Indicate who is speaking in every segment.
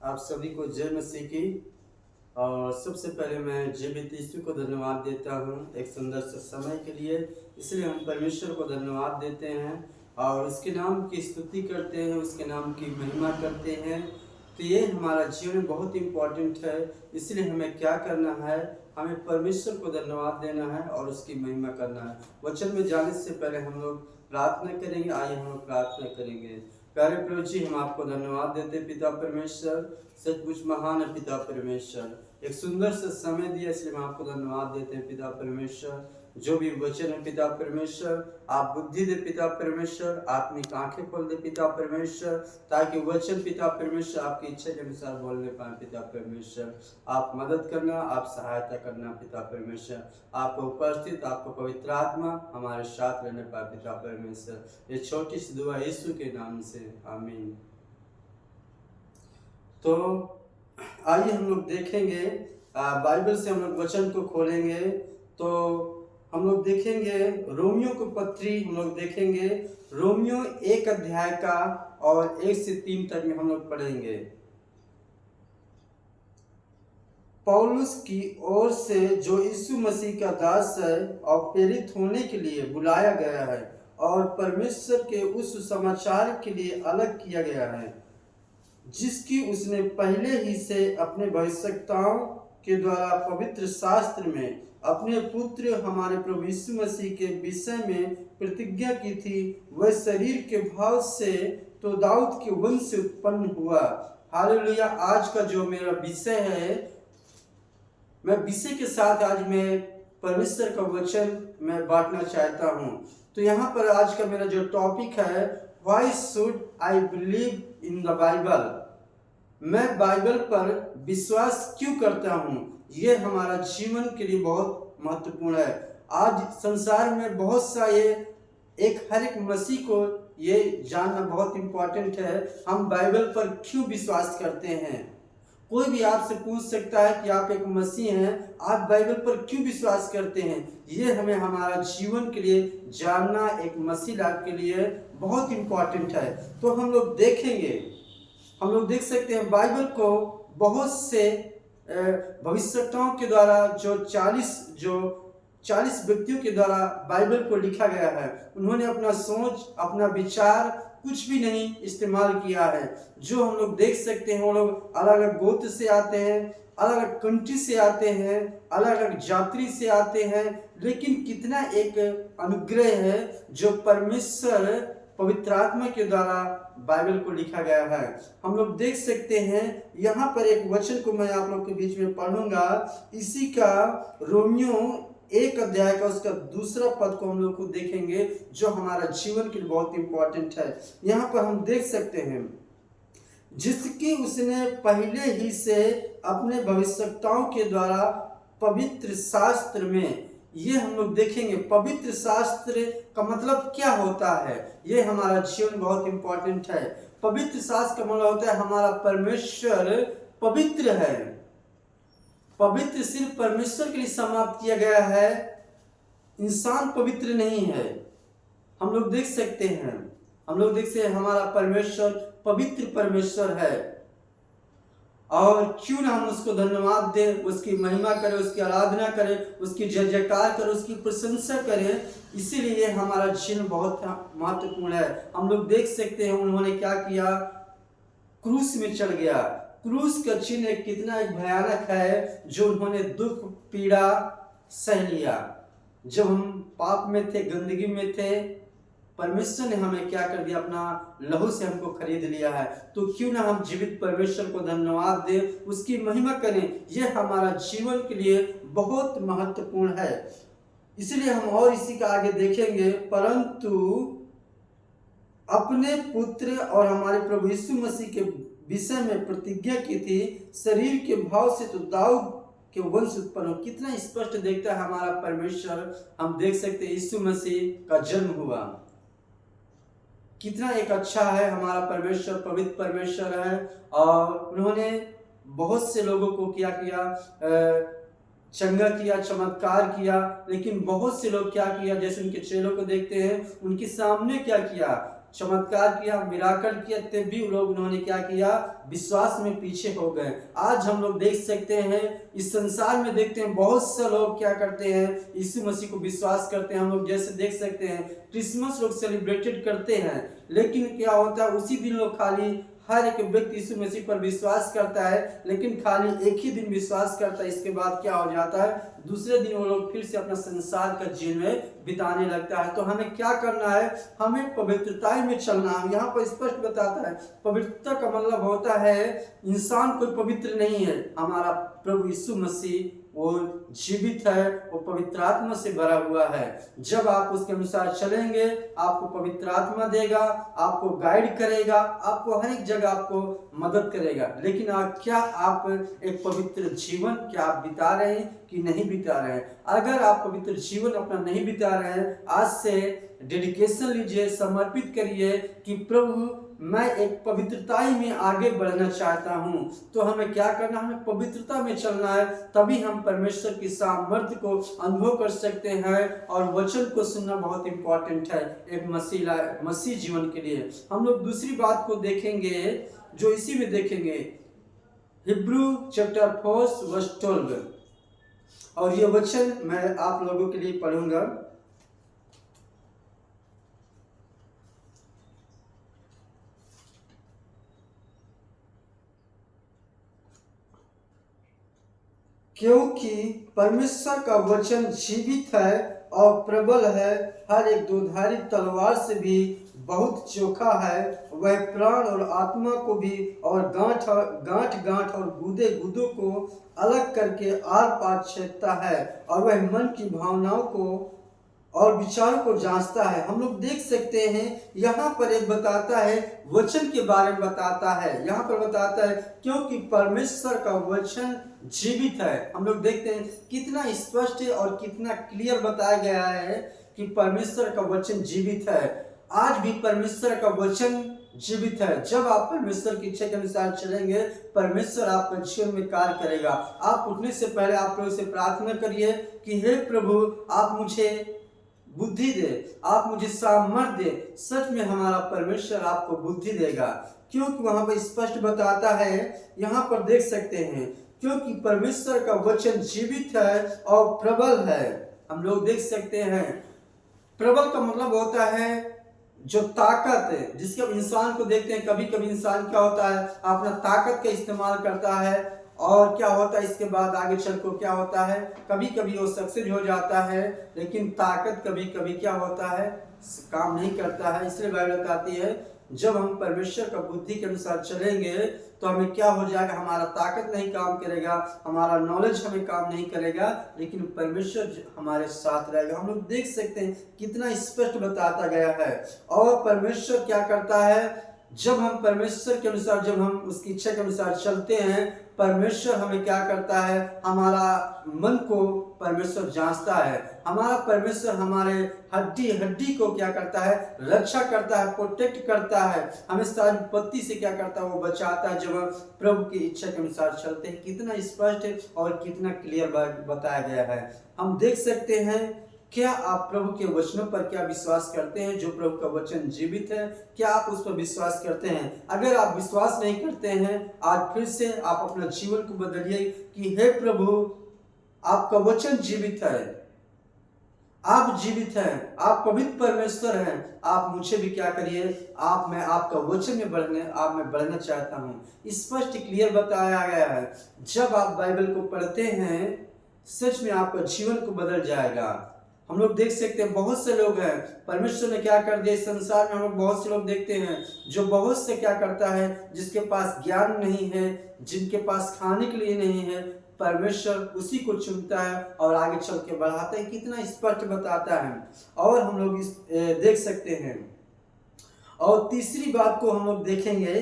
Speaker 1: आप सभी को जय मसीह की। और सबसे पहले मैं जीवित यीशु को धन्यवाद देता हूँ एक सुंदर से समय के लिए। इसलिए हम परमेश्वर को धन्यवाद देते हैं और उसके नाम की स्तुति करते हैं, उसके नाम की महिमा करते हैं। तो ये हमारा जीवन बहुत इम्पोर्टेंट है। इसलिए हमें क्या करना है, हमें परमेश्वर को धन्यवाद देना है और उसकी महिमा करना है। वचन में जाने से पहले हम लोग प्रार्थना करेंगे। आइए हम लोग प्रार्थना करेंगे। प्यारे प्रभु जी, हम आपको धन्यवाद देते पिता परमेश्वर, सचमुच महान है पिता परमेश्वर। एक सुंदर सा समय दिया, इसलिए हम आपको धन्यवाद देते हैं पिता परमेश्वर। जो भी वचन है पिता परमेश्वर, आप बुद्धि दे पिता परमेश्वर, आत्मिक आंखें खोल दे पिता परमेश्वर, ताकि वचन पिता परमेश्वर आपकी इच्छा के अनुसार बोलने पाए पिता परमेश्वर। आप मदद करना, आप सहायता करना पिता परमेश्वर। आपको उपस्थित, आपको पवित्र आत्मा हमारे साथ रहने पाए पिता परमेश्वर। ये छोटी सी दुआ यीशु के नाम से, आमीन। तो आइए हम लोग देखेंगे, बाइबल से हम लोग वचन को खोलेंगे तो हम लोग देखेंगे रोमियो को पत्री, हम लोग देखेंगे रोमियो 1 अध्याय का और 1 से 3 तक में हम लोग पढ़ेंगे। पौलुस की ओर से जो यीशु मसीह का दास है और प्रेरित होने के लिए बुलाया गया है और परमेश्वर के उस समाचार के लिए अलग किया गया है, जिसकी उसने पहले ही से अपने भविष्यवक्ताओं के द्वारा पवित्र शास्त्र में अपने पुत्र हमारे प्रभु यीशु मसीह के विषय में प्रतिज्ञा की थी। वह शरीर के भाव से तो दाऊद के वंश से उत्पन्न हुआ। हालेलुया। आज का जो मेरा विषय है, मैं विषय के साथ आज मैं परमेश्वर का वचन मैं बांटना चाहता हूँ। तो यहाँ पर आज का मेरा जो टॉपिक है, why should I believe in the Bible. मैं बाइबल पर विश्वास क्यों करता हूँ, ये हमारा जीवन के लिए बहुत महत्वपूर्ण है। आज संसार में बहुत सा हर एक मसीह को ये जानना बहुत इम्पोर्टेंट है, हम बाइबल पर क्यों विश्वास करते हैं। कोई भी आपसे पूछ सकता है कि आप एक मसीह हैं, आप बाइबल पर क्यों विश्वास करते हैं। ये हमें हमारा जीवन के लिए जानना एक मसीह लाभ के लिए बहुत इम्पोर्टेंट है। तो हम लोग देखेंगे, हम लोग देख सकते हैं बाइबल को बहुत से भविष्यवक्ताओं के द्वारा जो 40 व्यक्तियों के द्वारा बाइबल को लिखा गया है। उन्होंने अपना सोच, अपना विचार कुछ भी नहीं इस्तेमाल किया है। जो हम लोग देख सकते हैं, वो लोग अलग अलग गोत्र से आते हैं, अलग अलग कंट्री से आते हैं, अलग अलग जाति से आते हैं, लेकिन कितना एक अनुग्रह है जो परमेश्वर पवित्र आत्मा के द्वारा बाइबल को लिखा गया है। हम लोग देख सकते हैं, यहाँ पर एक वचन को मैं आप लोग के बीच में पढ़ूंगा। इसी का रोमियो 1 अध्याय का उसका दूसरा पद को हम लोग को देखेंगे, जो हमारा जीवन के लिए बहुत इंपॉर्टेंट है। यहाँ पर हम देख सकते हैं, जिसकी उसने पहले ही से अपने भविष्यवक्ताओं के द्वारा पवित्र शास्त्र में, ये हम लोग देखेंगे पवित्र शास्त्र का मतलब क्या होता है। ये हमारा जीवन बहुत इंपॉर्टेंट है। पवित्र शास्त्र का मतलब होता है हमारा परमेश्वर पवित्र है। पवित्र सिर्फ परमेश्वर के लिए समाप्त किया गया है, इंसान पवित्र नहीं है। हम लोग देख सकते हैं, हमारा परमेश्वर पवित्र परमेश्वर है। और क्यों ना हम उसको धन्यवाद दें, उसकी महिमा करें, उसकी आराधना करें, उसकी जय जयकार करें, उसकी प्रशंसा करें। इसीलिए हमारा जीवन बहुत महत्वपूर्ण है। हम लोग देख सकते हैं उन्होंने क्या किया, क्रूस में चढ़ गया। क्रूस का चिन्ह कितना एक भयानक है, जो उन्होंने दुख पीड़ा सह लिया। जब हम पाप में थे, गंदगी में थे, परमेश्वर ने हमें क्या कर दिया, अपना लहू से हमको खरीद लिया है। तो क्यों ना हम जीवित परमेश्वर को धन्यवाद दें, उसकी महिमा करें। यह हमारा जीवन के लिए बहुत महत्वपूर्ण है। इसलिए हम और इसी का आगे देखेंगे। परंतु अपने पुत्र और हमारे प्रभु यीशु मसीह के विषय में प्रतिज्ञा की थी, शरीर के भाव से तो दाऊद के वंश उत्पन्न हो। कितना स्पष्ट देखता है हमारा परमेश्वर। हम देख सकते हैं यीशु मसीह का जन्म हुआ, कितना एक अच्छा है हमारा परमेश्वर, पवित्र परमेश्वर है। और उन्होंने बहुत से लोगों को क्या किया, चंगा किया, चमत्कार किया। लेकिन बहुत से लोग क्या किया, जैसे उनके चेलों को देखते हैं, उनके सामने क्या किया, चमत्कार किया, मिराकल किया, तब भी लोग उन्होंने क्या किया, विश्वास में पीछे हो गए। आज हम लोग देख सकते हैं, इस संसार में देखते हैं बहुत से लोग क्या करते हैं, यीशु मसीह को विश्वास करते हैं। हम लोग जैसे देख सकते हैं क्रिसमस लोग सेलिब्रेटेड करते हैं, लेकिन क्या होता है उसी दिन लोग खाली हर एक व्यक्ति यीशु मसीह पर विश्वास करता है, लेकिन खाली एक ही दिन विश्वास करता है। इसके बाद क्या हो जाता है, दूसरे दिन वो लोग फिर से अपना संसार का जीवन में बिताने लगता है। तो हमें क्या करना है, हमें पवित्रता में चलना है। यहाँ पर स्पष्ट बताता है पवित्रता का मतलब होता है इंसान कोई पवित्र नहीं है, हमारा प्रभु यीशु मसीह वो जीवित है, वो पवित्र आत्मा से भरा हुआ है। जब आप उसके अनुसार चलेंगे, आपको पवित्र आत्मा देगा, आपको गाइड करेगा, आपको हर एक जगह आपको मदद करेगा। लेकिन क्या आप एक पवित्र जीवन क्या आप बिता रहे हैं कि नहीं बिता रहे हैं? अगर आप पवित्र जीवन अपना नहीं बिता रहे हैं, आज से डेडिकेशन लीजिए, समर्पित करिए कि प्रभु मैं एक पवित्रता में आगे बढ़ना चाहता हूँ। तो हमें क्या करना, हमें पवित्रता में चलना है, तभी हम परमेश्वर की सामर्थ्य को अनुभव कर सकते हैं। और वचन को सुनना बहुत इंपॉर्टेंट है एक मसीह जीवन के लिए। हम लोग दूसरी बात को देखेंगे जो इसी में देखेंगे, हिब्रू चैप्टर 4 वर्स 12, और ये वचन मैं आप लोगों के लिए पढ़ूंगा। क्योंकि परमेश्वर का वचन जीवित है और प्रबल है, हर एक दोधारी तलवार से भी बहुत चोखा है, वह प्राण और आत्मा को भी और गांठ और गूदे गूदों को अलग करके आर पार छेदता है, और वह मन की भावनाओं को और विचारों को जांचता है। हम लोग देख सकते हैं यहाँ पर एक बताता है, वचन के बारे में बताता है। यहाँ पर बताता है क्योंकि परमेश्वर का वचन जीवित है। हम लोग देखते हैं कितना स्पष्ट और कितना क्लियर बताया गया है कि परमेश्वर का वचन जीवित है। आज भी परमेश्वर का वचन जीवित है। जब आप परमेश्वर की इच्छा के अनुसार चलेंगे, परमेश्वर आपके जीवन में कार्य करेगा। आप उठने से पहले आप प्रभु से प्रार्थना करिए कि हे प्रभु, आप मुझे बुद्धि दे, आप मुझे सामर्थ्य दे। सच में हमारा परमेश्वर आपको बुद्धि देगा, क्योंकि वहां पर स्पष्ट बताता है। यहाँ पर देख सकते हैं क्योंकि परमेश्वर का वचन जीवित है और प्रबल है। हम लोग देख सकते हैं प्रबल का मतलब होता है जो ताकत है, जिसके इंसान को देखते हैं कभी कभी इंसान क्या होता है अपना ताकत का इस्तेमाल करता है, और क्या होता है इसके बाद आगे चल को क्या होता है, कभी कभी वो सक्सेस हो जाता है, लेकिन ताकत कभी कभी क्या होता है, काम नहीं करता है। इसलिए बाइबल बताती है जब हम परमेश्वर का बुद्धि के अनुसार चलेंगे तो हमें क्या हो जाएगा, हमारा ताकत नहीं काम करेगा, हमारा नॉलेज हमें काम नहीं करेगा, लेकिन परमेश्वर हमारे साथ रहेगा। हम लोग देख सकते हैं कितना स्पष्ट बताता गया है। और परमेश्वर क्या करता है, जब हम परमेश्वर के अनुसार, जब हम उसकी इच्छा के अनुसार चलते हैं, परमेश्वर हमें क्या करता है, हमारा मन को परमेश्वर जांचता है। हमारा परमेश्वर हमारे हड्डी हड्डी को क्या करता है, रक्षा करता है, प्रोटेक्ट करता है, हमें सारी विपत्ति से क्या करता है, वो बचाता है जब हम प्रभु की इच्छा के अनुसार चलते हैं। कितना स्पष्ट और कितना क्लियर बताया गया है। हम देख सकते हैं क्या आप प्रभु के वचनों पर क्या विश्वास करते हैं? जो प्रभु का वचन जीवित है, क्या आप उस पर विश्वास करते हैं? अगर आप विश्वास नहीं करते हैं, आज फिर से आप अपना जीवन को बदलिए कि हे प्रभु, आपका वचन जीवित है, आप जीवित हैं, आप पवित्र परमेश्वर हैं, आप मुझे भी क्या करिए, मैं आपका वचन में बढ़ना चाहता हूँ। स्पष्ट क्लियर बताया गया है। जब आप बाइबल को पढ़ते हैं, सच में आपका जीवन को बदल जाएगा। हम लोग देख सकते हैं बहुत से लोग हैं, परमेश्वर ने क्या कर दिया, इस संसार में हम लोग बहुत से लोग देखते हैं जो बहुत से क्या करता है, जिसके पास ज्ञान नहीं है, जिनके पास खाने के लिए नहीं है, परमेश्वर उसी को चुनता है और आगे चल के बढ़ाता है। कितना स्पष्ट बताता है। और हम लोग देख सकते हैं। और तीसरी बात को हम लोग देखेंगे,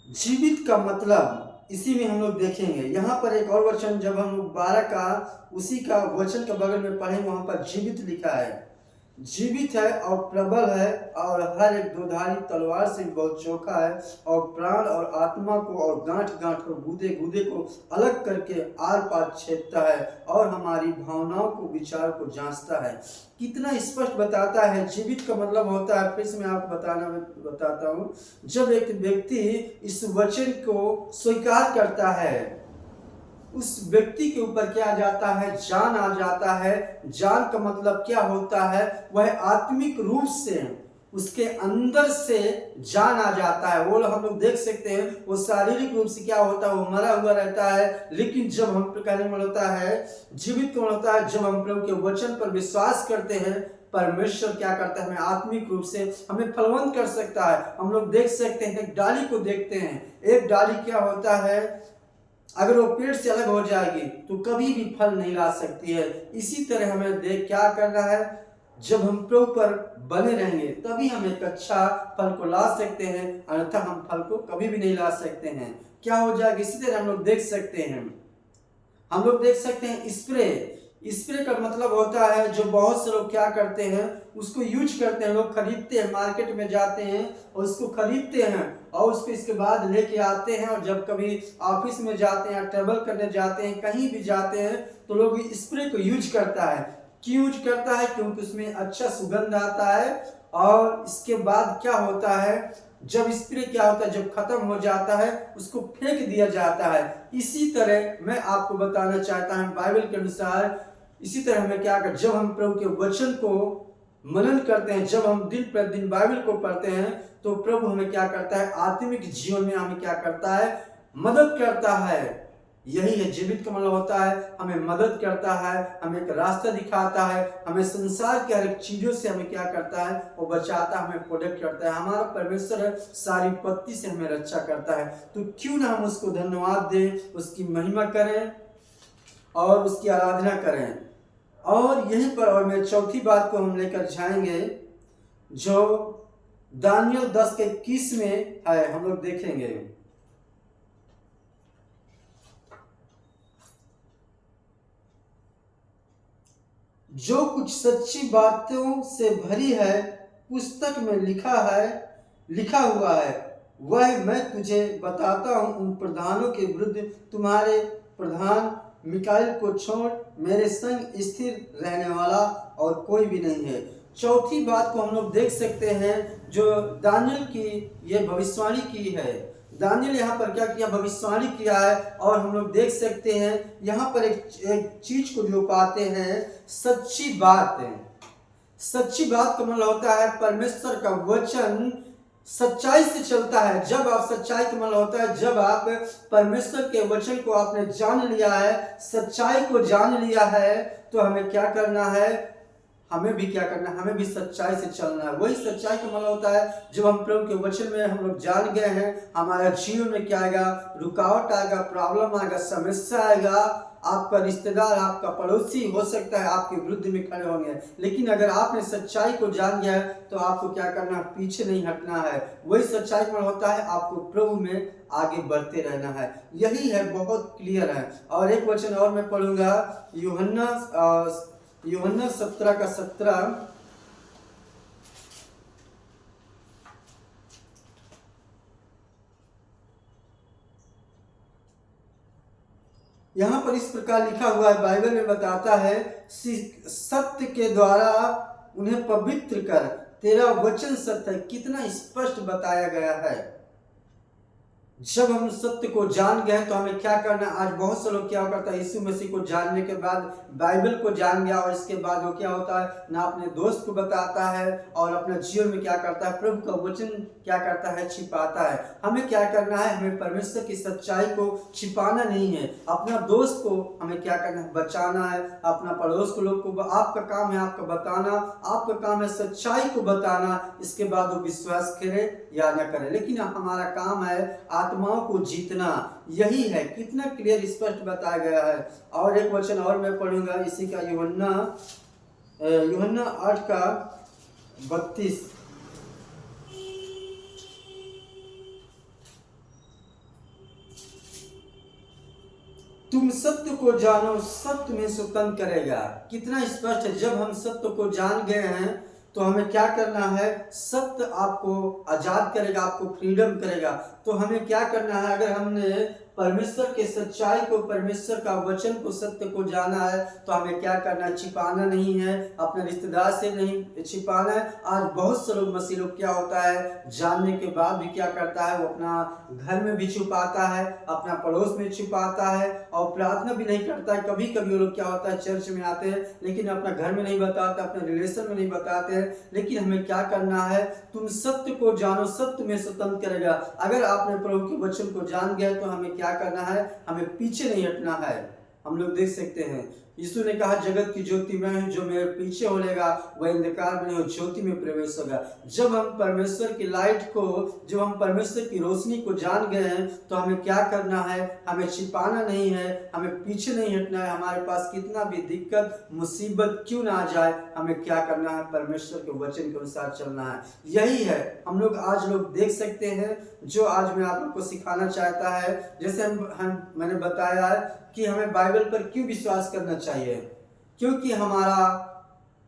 Speaker 1: जीवित का मतलब इसी में हम लोग देखेंगे। यहाँ पर एक और वचन, जब हम लोग 12 का उसी का वचन के बगल में पढ़ेंगे, वहां पर जीवित लिखा है। जीवित है और प्रबल है और हर एक दोधारी तलवार से बहुत चोखा है और प्राण और आत्मा को और गांठ गांठ और गूदे गूदे को अलग करके आर पार छेदता है और हमारी भावनाओं को विचार को जांचता है। कितना स्पष्ट बताता है। जीवित का मतलब होता है, फिर से मैं आपको बताता हूँ, जब एक व्यक्ति इस वचन को स्वीकार करता है उस व्यक्ति के ऊपर क्या आ जाता है, जान आ जाता है। जान का मतलब क्या होता है, वह आत्मिक रूप से उसके अंदर से जान आ जाता है। वो हम लोग देख सकते हैं, वो शारीरिक रूप से क्या होता है, वो मरा हुआ रहता है, लेकिन जब हम कहने में होता है जीवित कौन होता है, जब हम प्रभु के वचन पर विश्वास करते हैं, परमेश्वर क्या करता है, हमें आत्मिक रूप से हमें फलवंत कर सकता है। हम लोग देख सकते हैं, एक डाली को देखते हैं, एक डाली क्या होता है, अगर वो पेड़ से अलग हो जाएगी तो कभी भी फल नहीं ला सकती है। इसी तरह हमें देख क्या करना है, जब हम प्रभु पर बने रहेंगे तभी हम एक अच्छा फल को ला सकते हैं, अन्यथा हम फल को कभी भी नहीं ला सकते हैं। क्या हो जाएगा, इसी तरह हम लोग देख सकते हैं स्प्रे का मतलब होता है, जो बहुत से लोग क्या करते हैं उसको यूज करते हैं, लोग खरीदते हैं, मार्केट में जाते हैं और उसको खरीदते हैं और उसको इसके बाद लेके आते हैं, और जब कभी ऑफिस में जाते हैं, ट्रेवल करने जाते हैं, कहीं भी जाते हैं तो लोग स्प्रे को यूज करता है। क्यों यूज करता है, क्योंकि उसमें अच्छा सुगंध आता है। और इसके बाद क्या होता है, जब स्प्रे क्या होता है, जब खत्म हो जाता है उसको फेंक दिया जाता है। इसी तरह मैं आपको बताना चाहता हूं, बाइबल के अनुसार इसी तरह हमें क्या कर, जब हम प्रभु के वचन को मनन करते हैं, जब हम दिन प्रतिदिन बाइबल को पढ़ते हैं, तो प्रभु हमें क्या करता है, आत्मिक जीवन में हमें क्या करता है, मदद करता है। यही है जीवित का मतलब होता है, हमें मदद करता है, हमें एक रास्ता दिखाता है, हमें संसार के हर एक चीजों से हमें क्या करता है, वो बचाता है, हमें प्रोटेक्ट करता है। हमारा परमेश्वर सारी विपत्ति से हमें रक्षा करता है। तो क्यों ना हम उसको धन्यवाद दें, उसकी महिमा करें और उसकी आराधना करें। और यहीं पर और मैं चौथी बात को हम लेकर जाएंगे, जो दानियल 10 के 21 में है, हम लोग देखेंगे। जो कुछ सच्ची बातों से भरी है पुस्तक में लिखा हुआ है, वह मैं तुझे बताता हूँ। उन प्रधानों के विरुद्ध तुम्हारे प्रधान मिकाइल को छोड़ मेरे संग स्थिर रहने वाला और कोई भी नहीं है। चौथी बात को हम लोग देख सकते हैं, जो दानियल की ये भविष्यवाणी की है। दानियल यहाँ पर क्या किया, भविष्यवाणी किया है। और हम लोग देख सकते हैं यहाँ पर एक चीज को जो पाते हैं, सच्ची बात है। सच्ची बात का मतलब होता है परमेश्वर का वचन सच्चाई से चलता है। जब आप सच्चाई का मतलब होता है, जब आप परमेश्वर के वचन को आपने जान लिया है, सच्चाई को जान लिया है, तो हमें क्या करना है, हमें भी क्या करना है, हमें भी सच्चाई से चलना है। वही सच्चाई का मतलब होता है, जब हम प्रभु के वचन में हम लोग जान गए हैं, हमारा जीवन में क्या आएगा, रुकावट आएगा, प्रॉब्लम आएगा, समस्या आएगा। आपका रिश्तेदार, आपका पड़ोसी हो सकता है आपके विरुद्ध में खड़े होंगे, लेकिन अगर आपने सच्चाई को जान गया है तो आपको क्या करना है, पीछे नहीं हटना है। वही सच्चाई का मतलब होता है, आपको प्रभु में आगे बढ़ते रहना है। यही है, बहुत क्लियर है। और एक वचन और मैं पढ़ूंगा, यूहन्ना 17 का 17। यहाँ पर इस प्रकार लिखा हुआ है, बाइबल में बताता है, सत्य के द्वारा उन्हें पवित्र कर, तेरा वचन सत्य है। कितना स्पष्ट बताया गया है। जब हम सत्य को जान गए तो हमें क्या करना। आज बहुत से लोग क्या करता है, यीशु मसीह को जानने के बाद, बाइबल को जान गया और इसके बाद वो क्या होता है, ना अपने दोस्त को बताता है और अपने जीवन में क्या करता है, प्रभु का वचन क्या करता है, छिपाता है। हमें क्या करना है, हमें परमेश्वर की सच्चाई को छिपाना नहीं है। अपना दोस्त को हमें क्या करना है, बचाना है। अपना पड़ोस को लोग को, आपका काम है आपका बताना, आपका काम है सच्चाई को बताना। इसके बाद वो विश्वास करे या न करे, लेकिन हमारा काम है आत्माओं को जीतना। यही है, कितना क्लियर स्पष्ट बताया गया है। और एक वचन और मैं पढ़ूंगा इसी का, यूहन्ना 8 का 32। तुम सत्य को जानो, सत्य में स्वतंत्र करेगा। कितना स्पष्ट है, जब हम सत्य को जान गए हैं तो हमें क्या करना है, सत्य आपको आजाद करेगा, आपको फ्रीडम करेगा। तो हमें क्या करना है, अगर हमने परमेश्वर के सच्चाई को, परमेश्वर का वचन को, सत्य को जाना है, तो हमें क्या करना है, छिपाना नहीं है, अपने रिश्तेदार से नहीं छिपाना है। आज बहुत से लोग, मसीह लोग क्या होता है, जानने के बाद भी क्या करता है, वो अपना घर में भी छुपाता है, अपना पड़ोस में छुपाता है और प्रार्थना भी नहीं करता है। कभी कभी वो लोग क्या होता है, चर्च में आते हैं लेकिन अपना घर में नहीं बताते, अपने रिलेशन में नहीं बताते हैं। लेकिन हमें क्या करना है, तुम सत्य को जानो, सत्य में स्वतंत्र करेगा। अगर आपने प्रभु के वचन को जान गया तो हमें क्या करना है, हमें पीछे नहीं हटना है। हम लोग देख सकते हैं, यीशु ने कहा, जगत की ज्योति मैं हूं, जो मेरे पीछे होलेगा वह अंधकार में नहीं, ज्योति में प्रवेश होगा। जब हम परमेश्वर की लाइट को, जब हम परमेश्वर की रोशनी को जान गए हैं, तो हमें क्या करना है, हमें छिपाना नहीं है, हमें पीछे नहीं हटना है। हमारे पास कितना भी दिक्कत मुसीबत क्यों ना आ जाए, हमें क्या करना है, परमेश्वर के वचन के अनुसार चलना है। यही है हम लोग आज लोग देख सकते हैं, जो आज मैं आप लोग को सिखाना चाहता है। जैसे मैंने बताया है कि हमें बाइबल पर क्यों विश्वास करना चाहिए, क्योंकि हमारा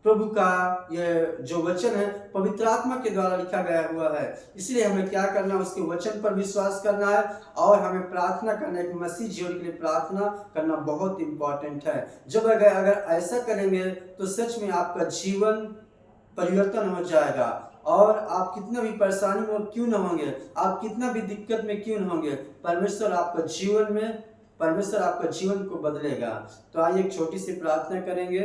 Speaker 1: प्रभु का ये जो वचन है पवित्र आत्मा के द्वारा लिखा गया हुआ है। इसलिए हमें क्या करना है, उसके वचन पर विश्वास करना है और हमें प्रार्थना करना है। मसीह जीवन के लिए प्रार्थना करना बहुत इंपॉर्टेंट है। जब अगर ऐसा करेंगे तो सच में आपका जीवन परिवर्तन हो जाएगा और आप कितना भी परेशानी में क्यों न होंगे, आप कितना भी दिक्कत में क्यों न होंगे, परमेश्वर आपका जीवन को बदलेगा। तो आइए एक छोटी सी प्रार्थना करेंगे।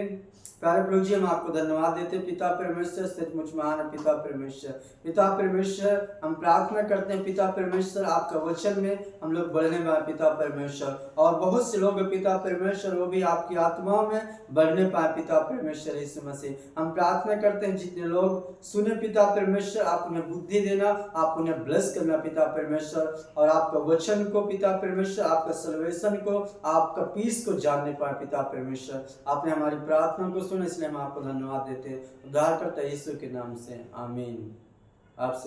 Speaker 1: प्यारे प्रभु जी, हम आपको धन्यवाद देते हैं। पिता परमेश्वर, सचमुच महान है पिता परमेश्वर। पिता परमेश्वर, हम प्रार्थना करते हैं पिता परमेश्वर, आपका वचन में हम लोग बढ़ने पाए पिता परमेश्वर। और बहुत से लोग पिता परमेश्वर, वो भी आपकी आत्माओं में बढ़ने पाए पिता परमेश्वर यीशु मसीह। हम प्रार्थना करते हैं जितने लोग सुने पिता परमेश्वर, आप उन्हें बुद्धि देना, आप उन्हें ब्लेस करना पिता परमेश्वर, और आपका वचन को पिता परमेश्वर, आपका सल्वेशन को, आपका पीस को जानने पाए पिता परमेश्वर। आपने हमारी प्रार्थना को सुना, इसलिए हम आपको धन्यवाद देते हैं। उद्धारकर्ता यीशु के नाम से, आमीन। आपसे